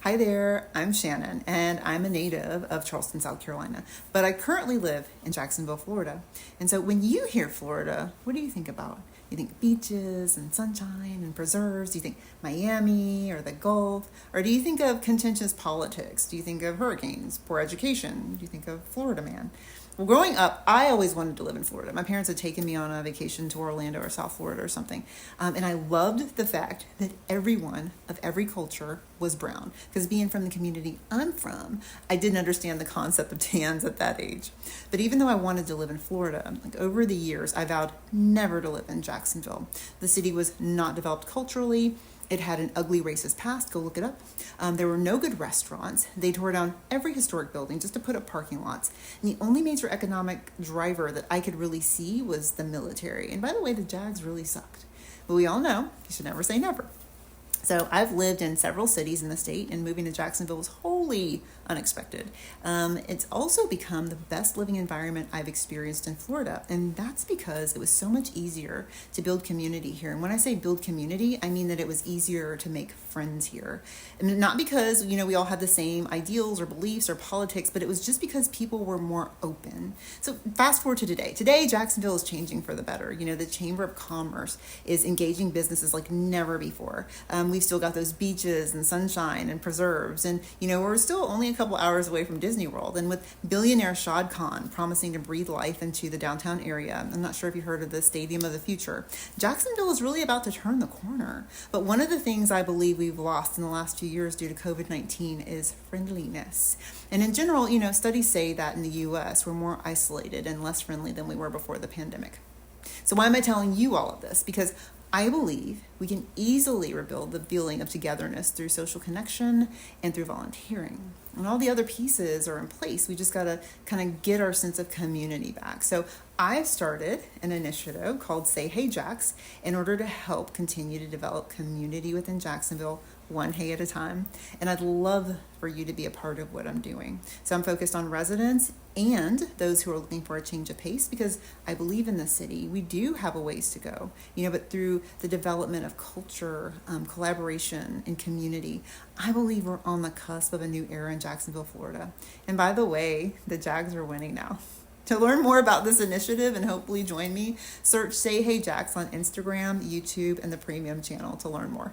Hi there, I'm Shannon, and I'm a native of Charleston, South Carolina, but I currently live in Jacksonville, Florida. And so when you hear Florida, what do you think about? You think beaches and sunshine and preserves? Do you think Miami or the Gulf? Or do you think of contentious politics? Do you think of hurricanes, poor education? Do you think of Florida man? Well, growing up, I always wanted to live in Florida. My parents had taken me on a vacation to Orlando or South Florida or something. And I loved the fact that everyone of every culture was brown. Because being from the community I'm from, I didn't understand the concept of tans at that age. But even though I wanted to live in Florida, over the years, I vowed never to live in Jacksonville. The city was not developed culturally. It had an ugly racist past. Go look it up. There were no good restaurants. They tore down every historic building just to put up parking lots. And the only major economic driver that I could really see was the military. And by the way, the Jags really sucked. But we all know you should never say never. So I've lived in several cities in the state, and moving to Jacksonville was wholly unexpected. It's also become the best living environment I've experienced in Florida, and that's because it was so much easier to build community here. And when I say build community, I mean that it was easier to make friends here. And not because, we all had the same ideals or beliefs or politics, but it was just because people were more open. So fast forward to today. Today, Jacksonville is changing for the better. The Chamber of Commerce is engaging businesses like never before. We've still got those beaches and sunshine and preserves. And, we're still only a couple hours away from Disney World. And with billionaire Shad Khan promising to breathe life into the downtown area, I'm not sure if you heard of the Stadium of the Future, Jacksonville is really about to turn the corner. But one of the things I believe we've lost in the last few years due to COVID-19 is friendliness. And in general, studies say that in the U.S. we're more isolated and less friendly than we were before the pandemic. So why am I telling you all of this? Because I believe we can easily rebuild the feeling of togetherness through social connection and through volunteering. And all the other pieces are in place. We just got to kind of get our sense of community back. So I've started an initiative called Say Hey Jax in order to help continue to develop community within Jacksonville, one hey at a time. And I'd love for you to be a part of what I'm doing. So I'm focused on residents and those who are looking for a change of pace, because I believe in the city. We do have a ways to go, but through the development of culture, collaboration, and community, I believe we're on the cusp of a new era in Jacksonville, Florida. And by the way, the Jags are winning now. To learn more about this initiative and hopefully join me, search Say Hey Jax on Instagram, YouTube, and the Premium channel to learn more.